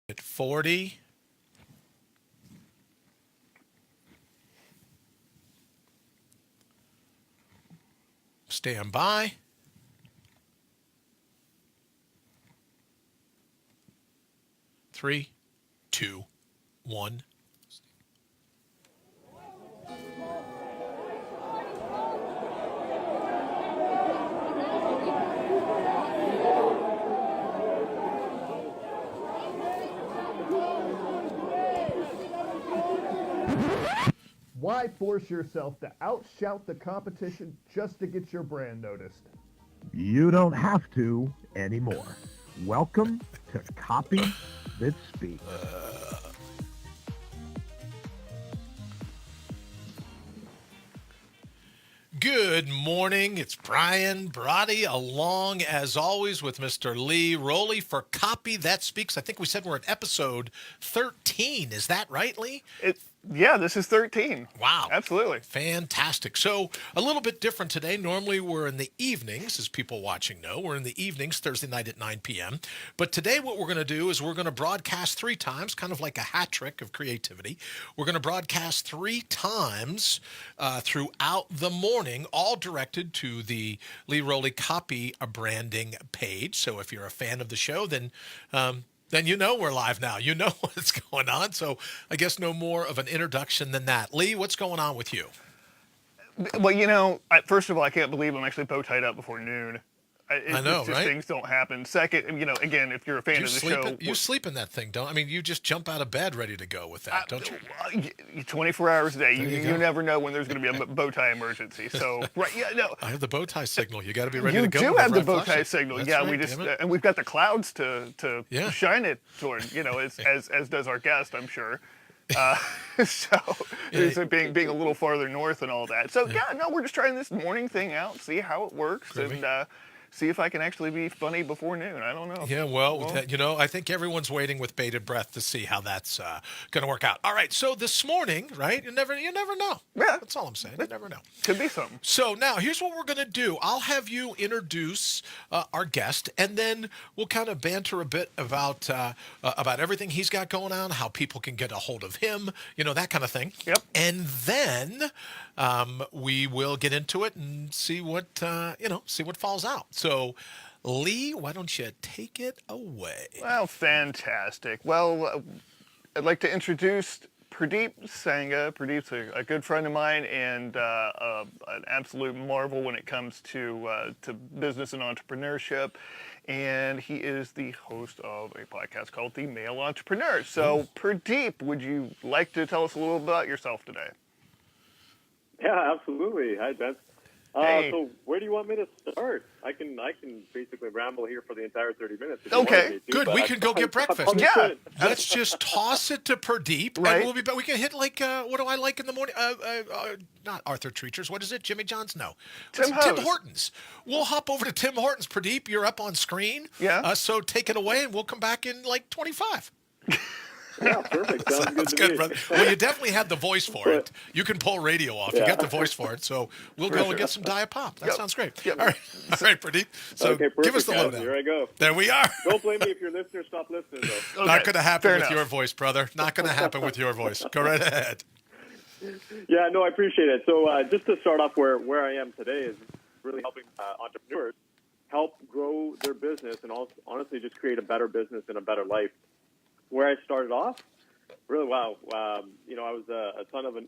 At 40. Stand by. 3, 2, 1. Why force yourself to outshout the competition just to get your brand noticed? You don't have to anymore. Welcome to Copy That Speaks. Good morning. It's Brian Brawdy, along as always with Mr. Lee Rowley for Copy That Speaks. I think we said we're at episode 13. Is that right, Lee? Yeah, this is 13. Wow. Absolutely. Fantastic. So a little bit different today. Normally we're in the evenings, as people watching know. We're in the evenings, Thursday night at 9 p.m. But today what we're going to do is we're going to broadcast 3 times, kind of like a hat trick of creativity. We're going to broadcast 3 times throughout the morning, all directed to the Lee Rowley Copy Branding page. So if you're a fan of the show, then you know we're live now. You know what's going on. So I guess no more of an introduction than that. Lee, what's going on with you? Well, first of all, I can't believe I'm actually bow tied up before noon. I know, just right? Things don't happen. Second, again, if you're a fan of the show, you sleep in that thing, don't? I mean, you just jump out of bed ready to go with that, don't you? 24 hours a day. You go. never know when there's going to be a bow tie emergency. So, right, yeah, no. I have the bow tie signal. You got to be ready You to go. do have the whenever I bow flush tie it. signal. That's Yeah, right, we just damn it. and we've got the clouds to Yeah. shine it toward. As does our guest, I'm sure. So there's being a little farther north and all that. So yeah, no, we're just trying this morning thing out, see how it works, Groovy. and see if I can actually be funny before noon. I don't know. Yeah, well, I think everyone's waiting with bated breath to see how that's going to work out. All right, so this morning, right? You never know. Yeah. That's all I'm saying. You never know. Could be something. So now here's what we're going to do. I'll have you introduce our guest, and then we'll kind of banter a bit about everything he's got going on, how people can get a hold of him, that kind of thing. Yep. And then we will get into it and see what falls out. So, Lee, why don't you take it away? Well, fantastic. Well, I'd like to introduce Purdeep Sangha. Purdeep's a good friend of mine and an absolute marvel when it comes to business and entrepreneurship. And he is the host of a podcast called The Male Entrepreneur. So, Purdeep, would you like to tell us a little about yourself today? Yeah, absolutely. Hi, Ben. Hey. So where do you want me to start? I can basically ramble here for the entire 30 minutes. If Okay, you wanted me to, good. but We can go get breakfast. Yeah. Let's just toss it to Purdeep, Right. and we'll be back. We can hit what do I like in the morning? Not Arthur Treacher's. What is it? Jimmy John's? No. Tim Tim Hortons. Hortons. We'll hop over to Tim Hortons. Purdeep, you're up on screen. Yeah. So take it away, and we'll come back in like 25. Yeah, perfect. Sounds good That's to good, me. brother. Well, you definitely had the voice for it. You can pull radio off. You Yeah. got the voice for it. So we'll go and get some Diet Pop. That Yep. sounds great. Yep. All right, Purdeep. So Okay, perfect. give us the guys. lowdown. Here I go. There we are. Don't blame me if your listeners stop listening, though. Okay, Not going to happen fair with enough. your voice, brother. Not going to happen with your voice. Go right ahead. Yeah, no, I appreciate it. So just to start off where I am today is really helping entrepreneurs help grow their business and also, honestly, just create a better business and a better life. Where I started off, really, wow. I was a son of an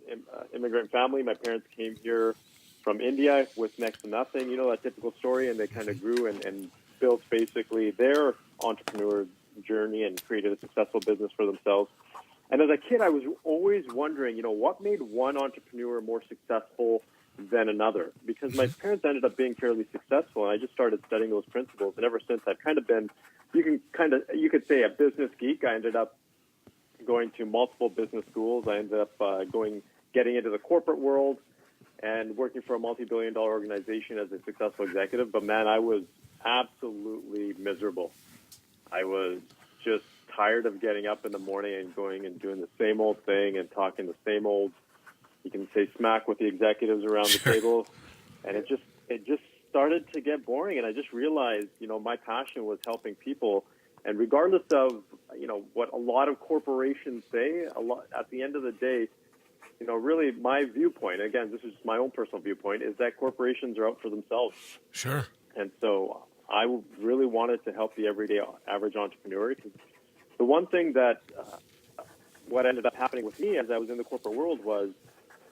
immigrant family. My parents came here from India with next to nothing, that typical story, and they kind of grew and built basically their entrepreneur journey and created a successful business for themselves. And as a kid, I was always wondering, what made one entrepreneur more successful than another? Because my parents ended up being fairly successful, and I just started studying those principles. And ever since, I've kind of been, you could say, a business geek. I ended up going to multiple business schools. I ended up getting into the corporate world and working for a multi-billion-dollar organization as a successful executive. But man, I was absolutely miserable. I was just tired of getting up in the morning and going and doing the same old thing and talking the same old, you can say, smack with the executives around the table. And it just started to get boring. And I just realized, my passion was helping people And regardless of, what a lot of corporations say, at the end of the day, really my viewpoint, again, this is just my own personal viewpoint, is that corporations are out for themselves. Sure. And so I really wanted to help the everyday average entrepreneur, because the one thing that what ended up happening with me as I was in the corporate world was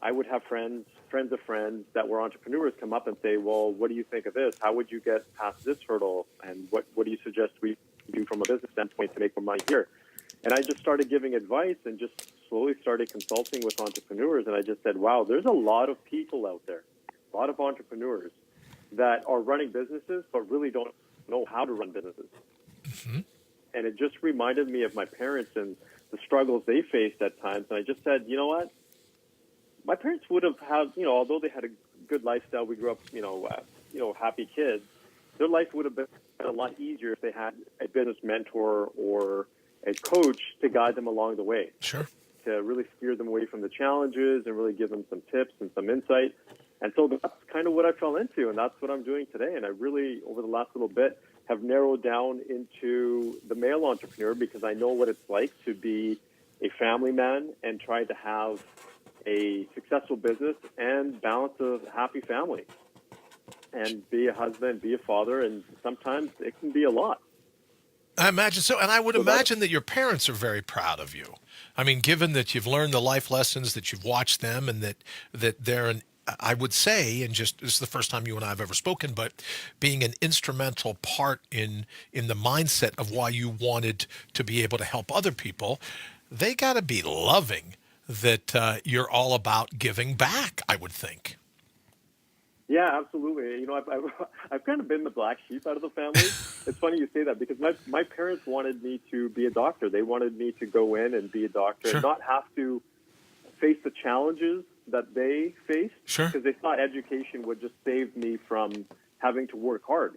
I would have friends of friends that were entrepreneurs come up and say, well, what do you think of this? How would you get past this hurdle? And what do you suggest we do from a business standpoint to make more money here? And I just started giving advice and just slowly started consulting with entrepreneurs. And I just said, wow, there's a lot of people out there, a lot of entrepreneurs that are running businesses but really don't know how to run businesses. Mm-hmm. And it just reminded me of my parents and the struggles they faced at times. And I just said, you know what? My parents would have had, although they had a good lifestyle, we grew up, happy kids, their life would have been a lot easier if they had a business mentor or a coach to guide them along the way. Sure. To really steer them away from the challenges and really give them some tips and some insight. And so that's kind of what I fell into, and that's what I'm doing today. And I really, over the last little bit, have narrowed down into the male entrepreneur because I know what it's like to be a family man and try to have a successful business and balance a happy family and be a husband, be a father, and sometimes it can be a lot. I imagine so. And I would imagine that your parents are very proud of you. I mean, given that you've learned the life lessons, that you've watched them, and that they're I would say, and just this is the first time you and I have ever spoken, but being an instrumental part in the mindset of why you wanted to be able to help other people, they got to be loving that you're all about giving back, I would think. Yeah, absolutely. I've kind of been the black sheep out of the family. It's funny you say that because my parents wanted me to be a doctor. They wanted me to go in and be a doctor and not have to face the challenges that they faced because they thought education would just save me from having to work hard.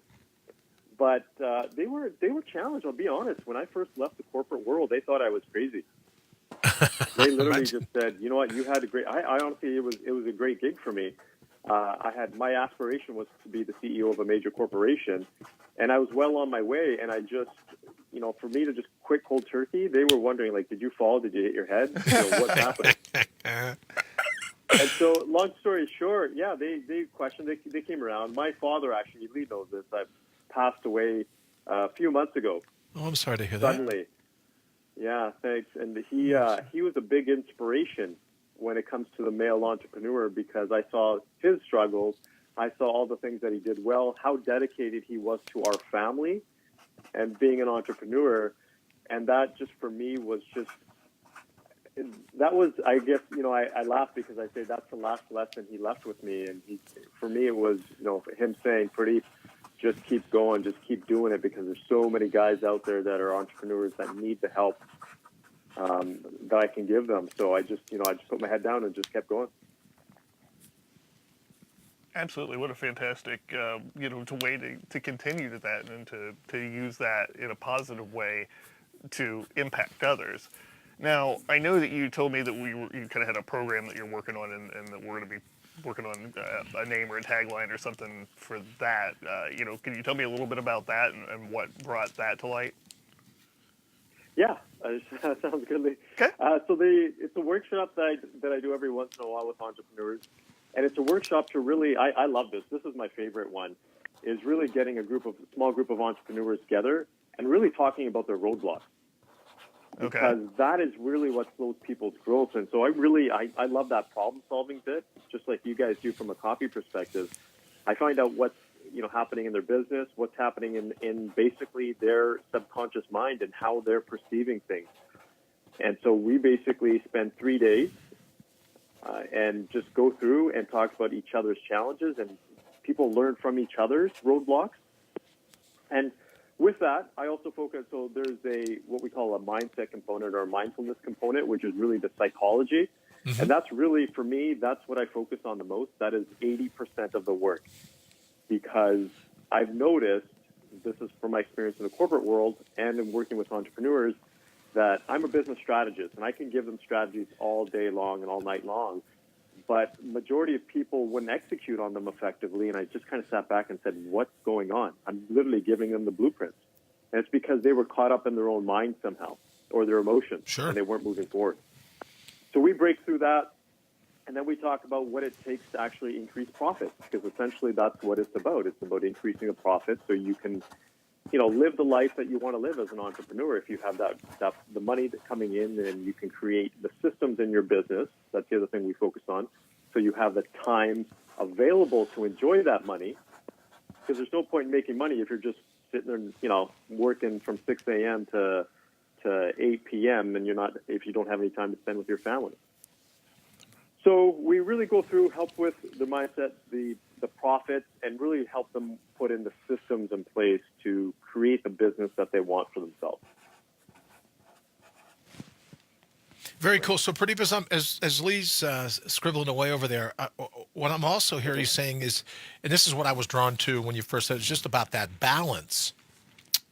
But they were challenged. I'll be honest. When I first left the corporate world, they thought I was crazy. They literally just said, "You know what? You had a great." I honestly, it was a great gig for me. My aspiration was to be the CEO of a major corporation, and I was well on my way. And I just, for me to just quit cold turkey, they were wondering, like, did you fall? Did you hit your head? What's happening? And so, long story short, yeah, they questioned. They came around. My father, actually, Lee knows this. I passed away a few months ago. Oh, I'm sorry to hear that. Suddenly. Yeah, thanks. And he was a big inspiration when it comes to the male entrepreneur because I saw his struggles. I saw all the things that he did well, how dedicated he was to our family and being an entrepreneur. And that just for me was just, that was, I guess, I laugh because I say that's the last lesson he left with me. And for me, it was, him saying, Purdeep, just keep going, just keep doing it because there's so many guys out there that are entrepreneurs that need the help that I can give them. So I just put my head down and just kept going. Absolutely. What a fantastic, way to continue to that and to use that in a positive way to impact others. Now, I know that you told me that you kind of had a program that you're working on and that we're going to be working on a name or a tagline or something for that. Can you tell me a little bit about that and what brought that to light? Yeah, that sounds good. Okay. So it's a workshop that I do every once in a while with entrepreneurs, and it's a workshop to really. I love this. This is my favorite one. Is really getting a small group of entrepreneurs together and really talking about their roadblocks. Okay. Because that is really what slows people's growth. And so I love that problem-solving bit, just like you guys do from a copy perspective. I find out what's happening in their business, what's happening in basically their subconscious mind and how they're perceiving things. And so we basically spend 3 days and just go through and talk about each other's challenges, and people learn from each other's roadblocks. And with that, I also focus, so there's what we call a mindset component or a mindfulness component, which is really the psychology. Mm-hmm. And that's really, for me, that's what I focus on the most. That is 80% of the work. Because I've noticed, this is from my experience in the corporate world and in working with entrepreneurs, that I'm a business strategist, and I can give them strategies all day long and all night long. But majority of people wouldn't execute on them effectively, and I just kind of sat back and said, what's going on? I'm literally giving them the blueprints. And it's because they were caught up in their own mind somehow, or their emotions, Sure. and they weren't moving forward. So we break through that, and then we talk about what it takes to actually increase profits, because essentially that's what it's about. It's about increasing the profit so you can, live the life that you want to live as an entrepreneur. If you have the money coming in, then you can create the systems in your business. That's the other thing we focus on. So you have the time available to enjoy that money, because there's no point in making money if you're just sitting there, working from 6 a.m. to 8 p.m. and if you don't have any time to spend with your family. So we really go through, help with the mindset, the profits, and really help them put in the systems in place to create the business that they want for themselves. Very cool. So Purdeep, as Lee's scribbling away over there, what I'm also hearing you saying is, and this is what I was drawn to when you first said, it's just about that balance.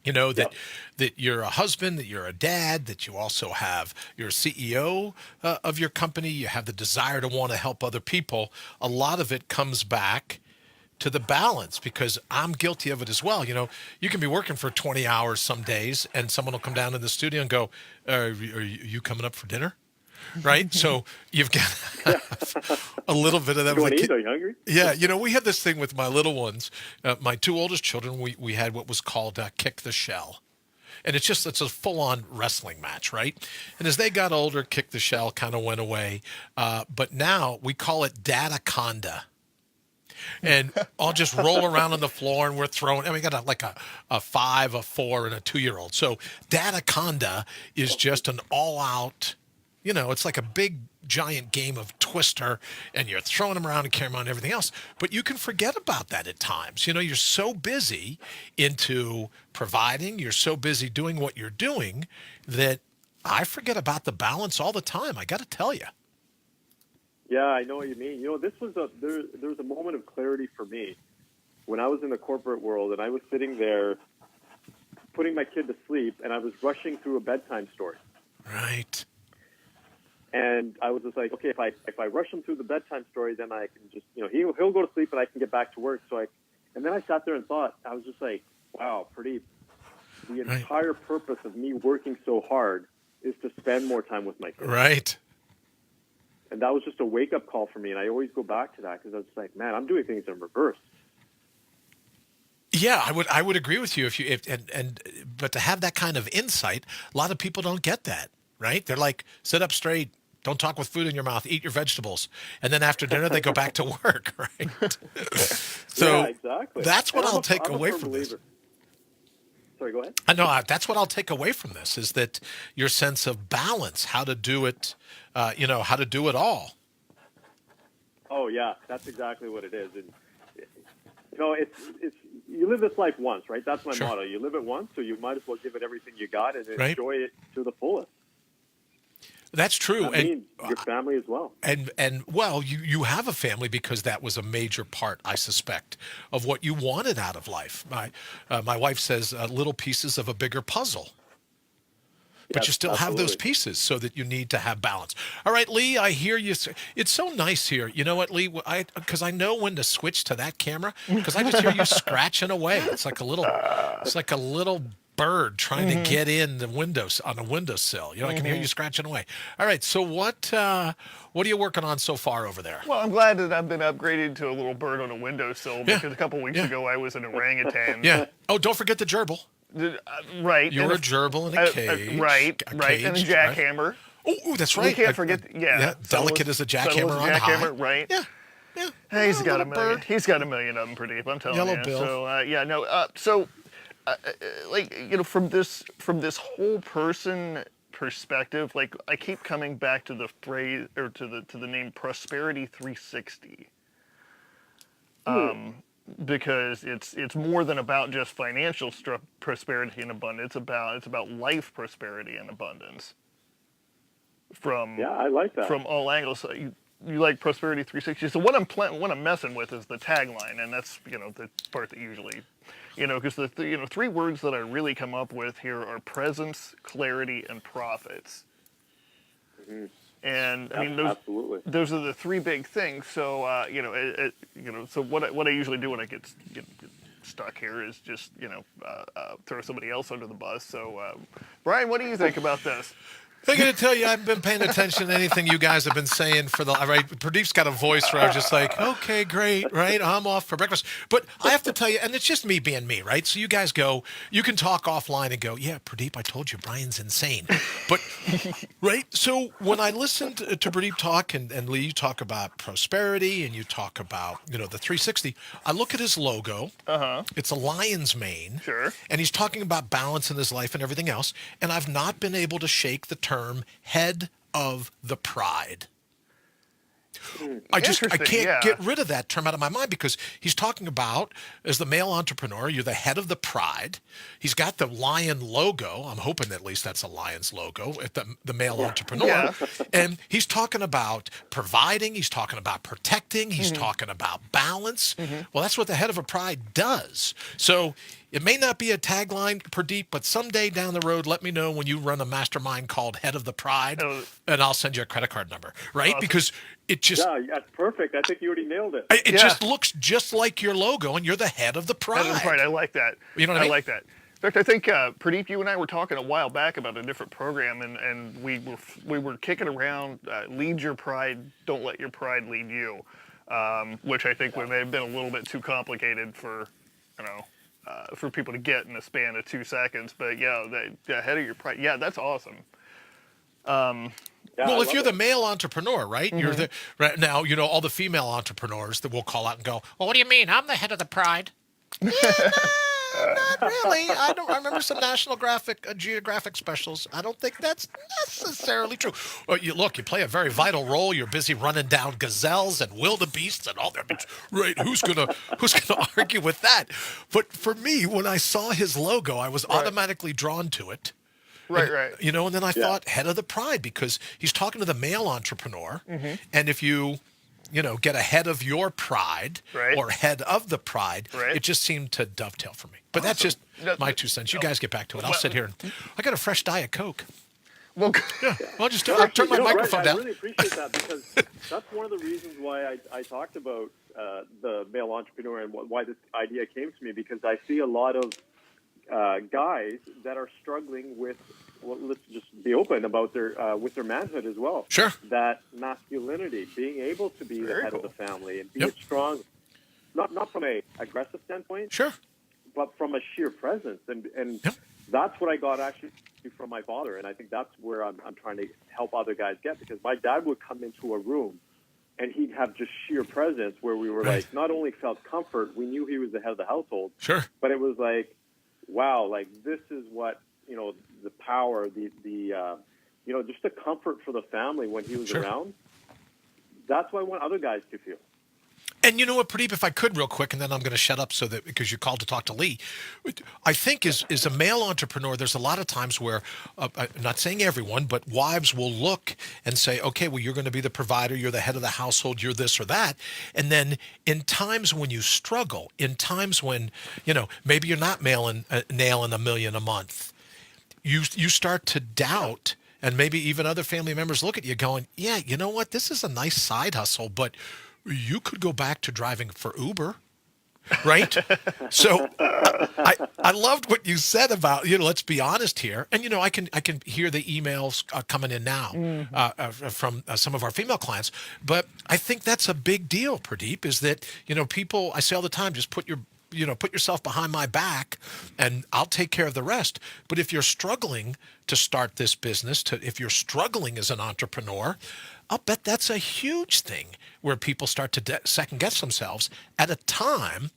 That you're a husband, that you're a dad, that you also you're a CEO of your company. You have the desire to want to help other people. A lot of it comes back to the balance, because I'm guilty of it as well. You can be working for 20 hours some days, and someone will come down to the studio and go, are you coming up for dinner? Right? So you've got a little bit of that. You want to eat? Are you hungry? Yeah. We had this thing with my little ones. My two oldest children, we had what was called Kick the Shell. And it's a full-on wrestling match, right? And as they got older, Kick the Shell kind of went away. But now we call it Dataconda. And I'll just roll around on the floor, and we're throwing. And we got a 5, a 4, and a 2-year-old. So Dataconda is just an all-out. It's like a big giant game of Twister, and you're throwing them around and carrying them on and everything else. But you can forget about that at times. You're so busy into providing, you're so busy doing what you're doing, that I forget about the balance all the time. I got to tell you. Yeah, I know what you mean. This was there was a moment of clarity for me when I was in the corporate world, and I was sitting there putting my kid to sleep, and I was rushing through a bedtime story. Right. And I was just like, okay, if I rush him through the bedtime story, then I can just, he'll go to sleep and I can get back to work. And then I sat there and thought, I was just like, wow, Purdeep, the entire purpose of me working so hard is to spend more time with my kids. Right. And that was just a wake-up call for me. And I always go back to that, because I was like, man, I'm doing things in reverse. Yeah, I would agree with you but to have that kind of insight, a lot of people don't get that, right? They're like, sit up straight, don't talk with food in your mouth, eat your vegetables, and then after dinner they go back to work, right? So yeah, exactly. That's what I'll take I'm a away firm from this. believer. Sorry, go ahead. I know that's what I'll take away from this, is that your sense of balance, how to do it, how to do it all. Oh yeah, that's exactly what it is. And it's you live this life once, right? That's my Sure. motto. You live it once, so you might as well give it everything you got and Right. enjoy it to the fullest. That's true. That means your family as well. And well, you have a family because that was a major part, I suspect, of what you wanted out of life. My wife says little pieces of a bigger puzzle. But Yes, you still have those absolutely. pieces, so that you need to have balance. All right, Lee, I hear you. It's so nice here. You know what, Lee? Because I know when to switch to that camera, because I just hear you scratching away. It's like a little bird trying to get in the windows on a windowsill. I can hear you scratching away. All right, so what are you working on so far over there? Well, I'm glad that I've been upgraded to a little bird on a windowsill, Yeah. because a couple weeks ago I was an orangutan. Yeah. Oh, don't forget the gerbil. Right. You're and a gerbil in a cage. Right, A right. And a caged, right? jackhammer. Oh, that's right. We can't forget, yeah. Delicate as a jackhammer on high. Jackhammer, right. Yeah. Yeah. Hey, he's Oh, got a little million. bird. He's got a million of them, Purdeep. I'm telling Yellow you. bill. So, from this whole person perspective, like, I keep coming back to the phrase, or to the name Prosperity 360. Because it's more than about just financial prosperity and abundance. It's about life prosperity and abundance. Yeah, I like that. From all angles. So you like Prosperity 360. So what I'm messing with is the tagline, and that's the part that usually, because the 3 words that I really come up with here are presence, clarity, and profits. Mm-hmm. And I mean, absolutely. those are the 3 big things. So so what I usually do when I get stuck here is just throw somebody else under the bus. So, Brian, what do you think about this? I'm going to tell you, I haven't been paying attention to anything you guys have been saying for the right. Pradeep's got a voice where I was just like, okay, great, right? I'm off for breakfast. But I have to tell you, and it's just me being me, right? So you guys go, you can talk offline and go, yeah, Pradeep, I told you, Brian's insane. But, right? So when I listened to Pradeep talk and Lee, you talk about prosperity and you talk about, the 360, I look at his logo. It's a lion's mane. Sure. And he's talking about balance in his life and everything else. And I've not been able to shake the term head of the pride. I can't get rid of that term out of my mind because he's talking about, as the male entrepreneur, you're the head of the pride. He's got the lion logo. I'm hoping at least that's a lion's logo at the male entrepreneur. Yeah. And he's talking about providing. He's talking about protecting. He's talking about balance. Well, that's what the head of a pride does. So it may not be a tagline, Purdeep, but someday down the road, let me know when you run a mastermind called Head of the Pride, and I'll send you a credit card number, right? Awesome. Because it just... Yeah, that's perfect. I think you already nailed it. It just looks just like your logo, and you're the head of the pride. Head of the pride. I like that. You know what I mean? I like that. In fact, I think, Purdeep, you and I were talking a while back about a different program, and we were kicking around, lead your pride, don't let your pride lead you, which I think may have been a little bit too complicated for people to get in a span of 2 seconds. But the head of your pride, that's awesome. Well, if you're the male entrepreneur, right? You're the right now. All the female entrepreneurs that will call out and go, "Well, what do you mean? I'm the head of the pride." Yeah, not really. I remember some National Geographic specials. I don't think that's necessarily true. Well, you play a very vital role. You're busy running down gazelles and wildebeests and all that. Right? Who's gonna argue with that? But for me, when I saw his logo, I was automatically drawn to it. Right. And then I thought head of the pride because he's talking to the male entrepreneur. And if you get ahead of your pride or head of the pride, it just seemed to dovetail for me. But that's just my 2 cents. You guys get back to it. I'll sit here. I got a fresh Diet Coke. Well, I'll just turn my microphone down. I really appreciate that because that's one of the reasons why I talked about the male entrepreneur and why this idea came to me, because I see a lot of guys that are struggling with, let's just be open about their with their manhood as well. Sure. That masculinity, being able to be the head of the family and be a strong, not from a aggressive standpoint, Sure, but from a sheer presence, and that's what I got actually from my father, and I think that's where I'm trying to help other guys get, because my dad would come into a room and he'd have just sheer presence where we were like, not only felt comfort, we knew he was the head of the household, but it was like, wow, like this is what, the power, the just the comfort for the family when he was around. That's what I want other guys to feel. And you know what, Purdeep, if I could real quick, and then I'm going to shut up because you're called to talk to Lee. I think as a male entrepreneur, there's a lot of times where, I'm not saying everyone, but wives will look and say, okay, well, you're going to be the provider, you're the head of the household, you're this or that. And then in times when you struggle, in times when, maybe you're not nailing $1 million a month, you start to doubt. And maybe even other family members look at you going, yeah, you know what, this is a nice side hustle, but you could go back to driving for Uber, right? So I loved what you said about, let's be honest here. And, I can hear the emails coming in now from some of our female clients. But I think that's a big deal, Purdeep, is that, people, I say all the time, just put yourself behind my back and I'll take care of the rest. But if you're struggling to start this business, if you're struggling as an entrepreneur, I'll bet that's a huge thing where people start to second guess themselves at a time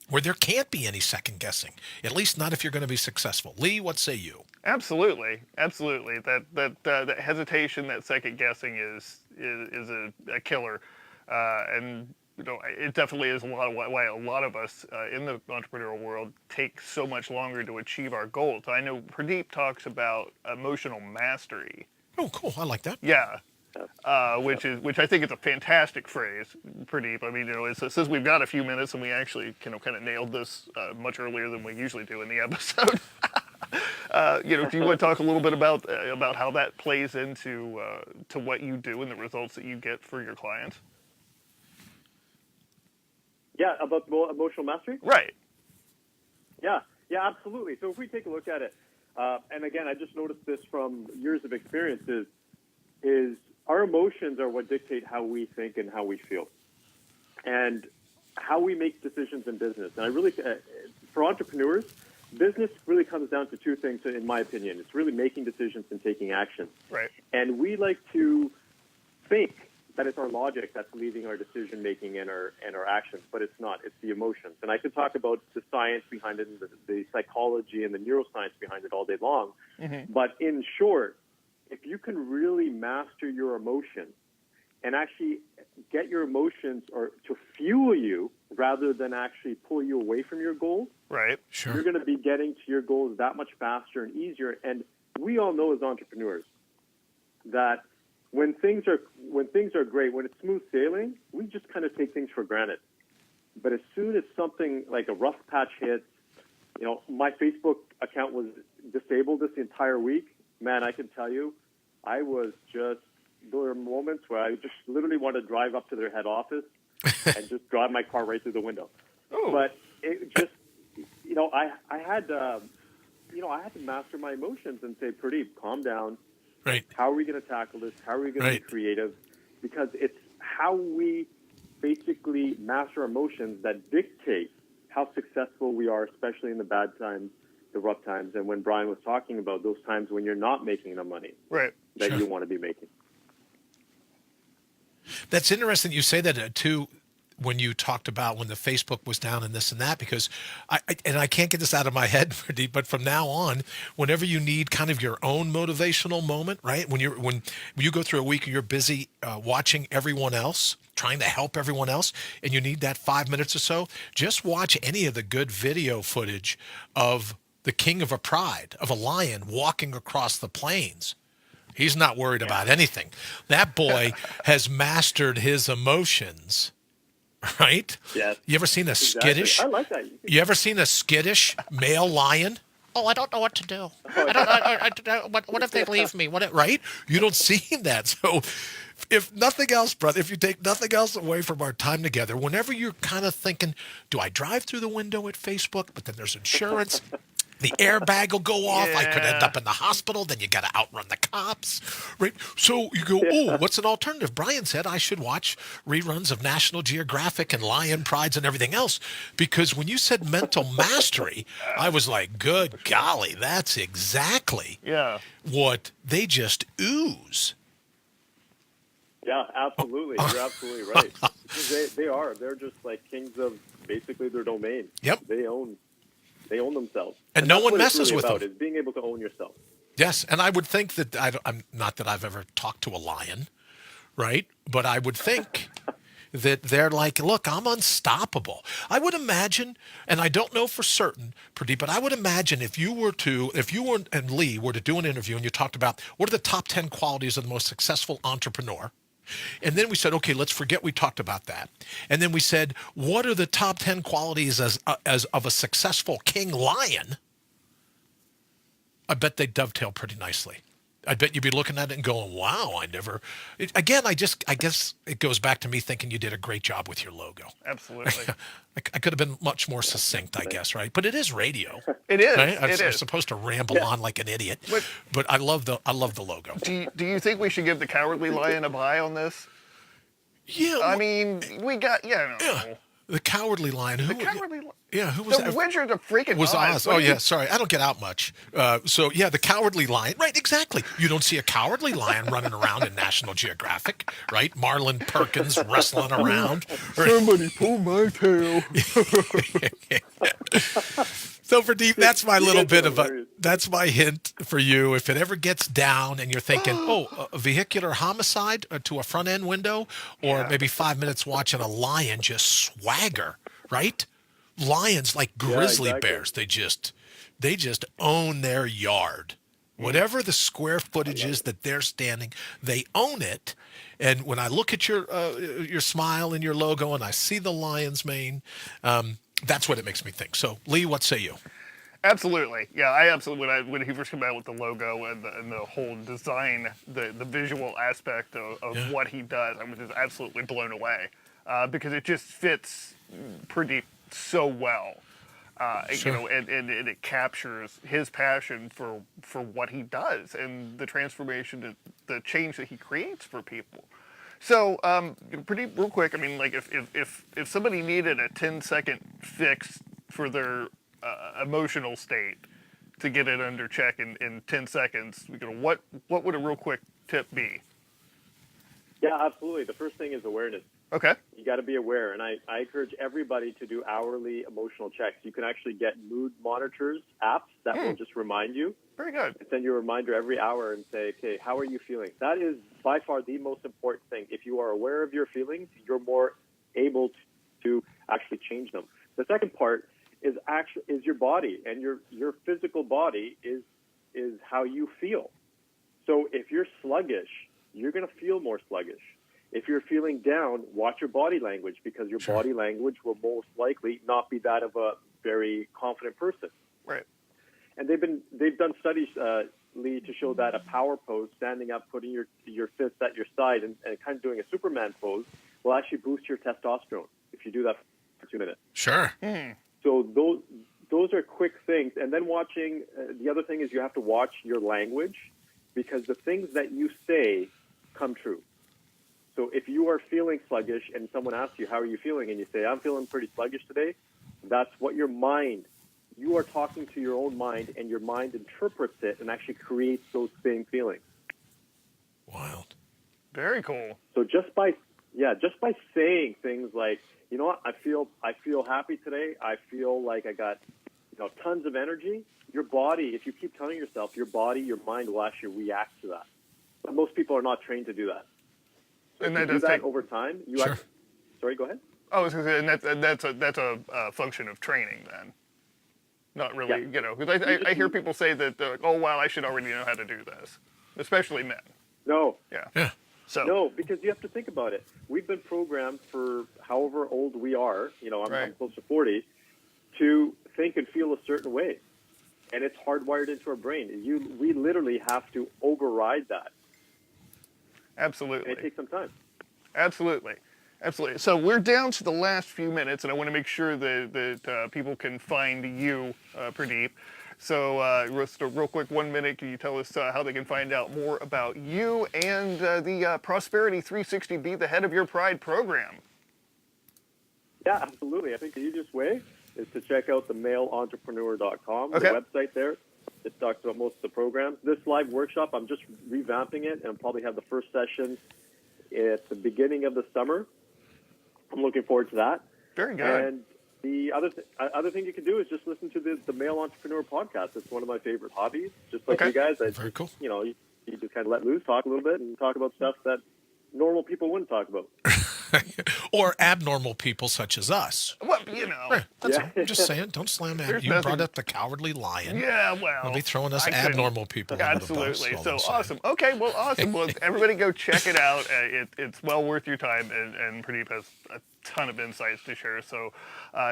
where there can't be any second guessing, at least not if you're going to be successful. Lee, what say you? Absolutely. That hesitation, that second guessing is a killer, and it definitely is why a lot of us in the entrepreneurial world take so much longer to achieve our goals. I know Purdeep talks about emotional mastery. Oh, cool! I like that. Yeah. Which I think is a fantastic phrase, Purdeep. I mean, since we've got a few minutes and we actually kind of nailed this much earlier than we usually do in the episode. Do you want to talk a little bit about how that plays into to what you do and the results that you get for your clients? Yeah, about emotional mastery? Right. Yeah, yeah, absolutely. So if we take a look at it, and again, I just noticed this from years of experience, is our emotions are what dictate how we think and how we feel, and how we make decisions in business. And I really, for entrepreneurs, business really comes down to two things, in my opinion. It's really making decisions and taking action. Right. And we like to think that it's our logic that's leading our decision making and our actions, but it's not. It's the emotions. And I could talk about the science behind it, and the psychology and the neuroscience behind it all day long. Mm-hmm. But in short, if you can really master your emotions and actually get your emotions or to fuel you rather than actually pull you away from your goals, right? Sure. You're going to be getting to your goals that much faster and easier. And we all know as entrepreneurs that when things are great, when it's smooth sailing, we just kind of take things for granted. But as soon as something like a rough patch hits, my Facebook account was disabled this entire week. Man, I can tell you, there were moments where I just literally want to drive up to their head office and just drive my car right through the window. Oh. But it just, I had to master my emotions and say, Purdeep, calm down. Right. How are we going to tackle this? How are we going to be creative? Because it's how we basically master our emotions that dictate how successful we are, especially in the bad times, the rough times, and when Brian was talking about those times when you're not making the money that you want to be making. That's interesting you say that too, when you talked about when the Facebook was down and this and that, because I can't get this out of my head, but from now on, whenever you need kind of your own motivational moment, right? When you go through a week and you're busy watching everyone else, trying to help everyone else, and you need that 5 minutes or so, just watch any of the good video footage of the king of a pride, of a lion walking across the plains. He's not worried about anything. That boy has mastered his emotions. Right? Yes. You ever seen a skittish? I like that. You ever seen a skittish male lion? Oh, I don't know what to do. I don't. What if they leave me? Right? You don't see that. So, if nothing else, brother, if you take nothing else away from our time together, whenever you're kind of thinking, do I drive through the window at Facebook? But then there's insurance. The airbag will go off. I could end up in the hospital. Then you got to outrun the cops, right? So you go, oh, what's an alternative? Brian said I should watch reruns of National Geographic and Lion Prides and everything else, because when you said mental mastery, I was like, good golly, that's exactly what they just ooze. Yeah, absolutely. You're absolutely right. Because they're just like kings of basically their domain. Yep. They own themselves. And no one messes with them. Is being able to own yourself. Yes, and I would think that I'm not that I've ever talked to a lion, right? But I would think that they're like, look, I'm unstoppable. I would imagine, and I don't know for certain, Purdeep, but I would imagine if you and Lee were to do an interview and you talked about what are the top 10 qualities of the most successful entrepreneur, and then we said, okay, let's forget we talked about that. And then we said, what are the top 10 qualities as of a successful king lion? I bet they dovetail pretty nicely. I bet you'd be looking at it and going, wow, I guess it goes back to me thinking you did a great job with your logo. Absolutely. I could have been much more succinct, I guess, right? But it is radio. It is. Right? I'm is. supposed to ramble on like an idiot, but I love the logo. Do you think we should give the Cowardly Lion a buy on this? Yeah. I mean, we got the Cowardly Lion. Who was the that? Wizard of freaking Was Oz. Oh, yeah, sorry. I don't get out much. The Cowardly Lion. Right, exactly. You don't see a Cowardly Lion running around in National Geographic, right? Marlon Perkins wrestling around. Somebody pull my tail. So, Purdeep, that's my little bit of that's my hint for you. If it ever gets down and you're thinking, a vehicular homicide to a front end window, or maybe 5 minutes watching a lion just swagger, right? Lions, like grizzly bears, they just own their yard. Whatever the square footage is that they're standing, they own it. And when I look at your smile and your logo and I see the lion's mane, that's what it makes me think. So, Lee, what say you? Absolutely. Yeah, I absolutely, when he first came out with the logo and the whole design, the visual aspect of what he does, I was just absolutely blown away because it just fits Purdeep so well. Sure. You know, and it captures his passion for what he does and the transformation, the change that he creates for people. So, pretty real quick. I mean, like if somebody needed a 10-second fix for their emotional state to get it under check in 10 seconds, what would a real quick tip be? Yeah, absolutely. The first thing is awareness. Okay. You got to be aware, and I encourage everybody to do hourly emotional checks. You can actually get mood monitors apps that will just remind you. Very good. And send you a reminder every hour and say, okay, how are you feeling? That is by far the most important thing. If you are aware of your feelings, you're more able to actually change them. The second part is your body, and your physical body is how you feel. So if you're sluggish, you're going to feel more sluggish. If you're feeling down, watch your body language, because your body language will most likely not be that of a very confident person. Right. And they've done studies, Lee, to show that a power pose, standing up, putting your fists at your side, and kind of doing a Superman pose, will actually boost your testosterone if you do that for 2 minutes. Sure. So those are quick things. And then watching, the other thing is you have to watch your language, because the things that you say come true. So if you are feeling sluggish and someone asks you, how are you feeling? And you say, I'm feeling pretty sluggish today. That's what you are talking to your own mind, and your mind interprets it and actually creates those same feelings. Wild. Very cool. So just by saying things like, you know what, I feel happy today. I feel like I got, tons of energy. Your body, if you keep telling yourself, your body, your mind will actually react to that. But most people are not trained to do that. And If that you does do that take. over time. Sure. Sorry, go ahead. Oh, I was gonna say, and that's a function of training then. Not really, because I hear people say that, oh, wow, I should already know how to do this, especially men. No. Yeah. So. No, because you have to think about it. We've been programmed for however old we are, I'm Right. close to 40, to think and feel a certain way. And it's hardwired into our brain. We literally have to override that. Absolutely. And it takes some time. Absolutely. So we're down to the last few minutes, and I want to make sure that people can find you, Purdeep. So just a real quick 1 minute, can you tell us how they can find out more about you and the Prosperity 360 Be the Head of Your Pride program? Yeah, absolutely. I think the easiest way is to check out the maleentrepreneur.com, Okay. the website there. It talks about most of the programs. This live workshop, I'm just revamping it, and I'll probably have the first session at the beginning of the summer. I'm looking forward to that. Very good. And the other thing you can do is just listen to the Male Entrepreneur podcast. It's one of my favorite hobbies. Just like Okay. you guys, Very cool. You just kind of let loose, talk a little bit, and talk about stuff that normal people wouldn't talk about. Or abnormal people such as us. Well, Right. That's Yeah. all. I'm just saying, don't slam at There's You nothing- brought up the Cowardly Lion. Yeah, well. Don't be throwing us I couldn't- abnormal people under the bus. Absolutely. all So I'm saying. awesome. Okay, well, awesome. Well, everybody go check it out. It's well worth your time, and Purdeep has a ton of insights to share. So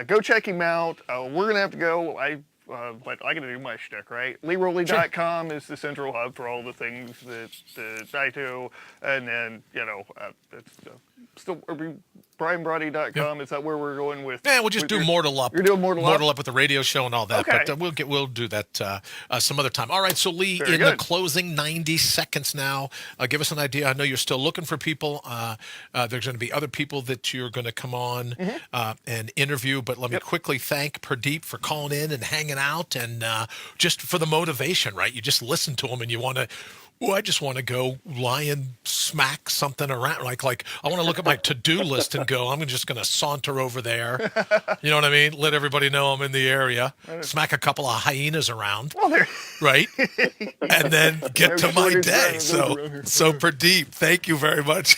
go check him out. We're going to have to go. But I got to do my shtick, right? LeeRowley.com is the central hub for all the things that I do. And then, it's still BrianBrawdy.com. Is that where we're going with? Yeah, we'll just do Mortal Up. You're doing Mortal Up? with the radio show and all that. Okay. But we'll do that some other time. All right. So Lee, Very in the good. closing 90 seconds now, give us an idea. I know you're still looking for people. There's going to be other people that you're going to come on and interview. But let me quickly thank Purdeep for calling in and hanging out, and just for the motivation. Right? You just listen to him and you want to. Oh, I just want to go lie and smack something around. Like I want to look at my to-do list and go, I'm just going to saunter over there. You know what I mean? Let everybody know I'm in the area. Smack a couple of hyenas around. Well, there. Right? And then get to my day. So Purdeep, thank you very much.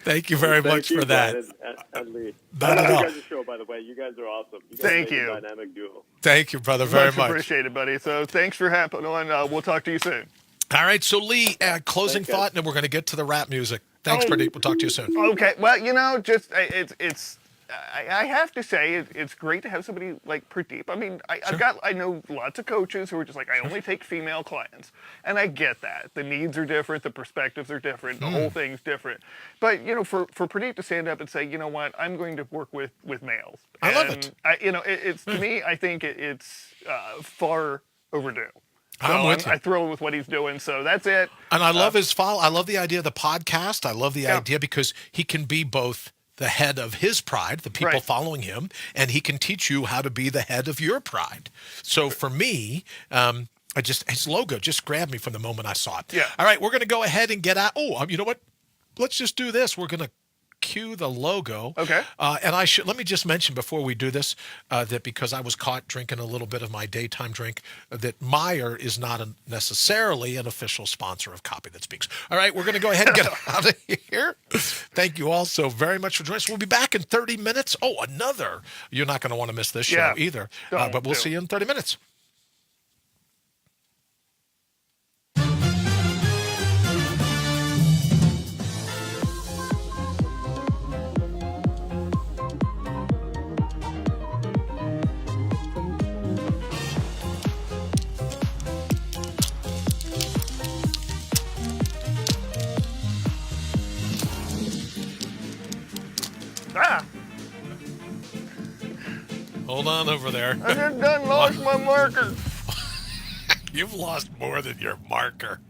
Thank you very much Thank you, for that. Brian and Lee. Not I at love all. you guys' show, by the way. You guys are awesome. You guys Thank make you. a dynamic duo. Thank you, brother, very Much much. appreciated, buddy. So thanks for happening on. We'll talk to you soon. All right, so Lee, closing Thanks, guys. thought, and then we're going to get to the rap music. Thanks, Purdeep. We'll talk to you soon. Okay. Well, just it's I have to say it's great to have somebody like Purdeep. I mean, I know lots of coaches who are just like, I only take female clients, and I get that. The needs are different, the perspectives are different, the whole thing's different. But for Purdeep to stand up and say, you know what, I'm going to work with males. I love it. It's to me, I think it's far overdue. I'm with you. I'm thrilled with what he's doing, so that's it. And I love his follow. I love the idea of the podcast. I love the idea because he can be both the head of his pride, the people following him, and he can teach you how to be the head of your pride. So for me, his logo just grabbed me from the moment I saw it. Yeah. All right, we're going to go ahead and get out. Oh, you know what? Let's just do this. We're going to cue the logo. Okay. And let me just mention before we do this that because I was caught drinking a little bit of my daytime drink, that Meyer is not necessarily an official sponsor of Copy That Speaks. All right, we're going to go ahead and get out of here. Thank you all so very much for joining us. We'll be back in 30 minutes. Oh, another. You're not going to want to miss this show either. But we'll see you in 30 minutes. Hold on over there. I just done lost my marker. You've lost more than your marker.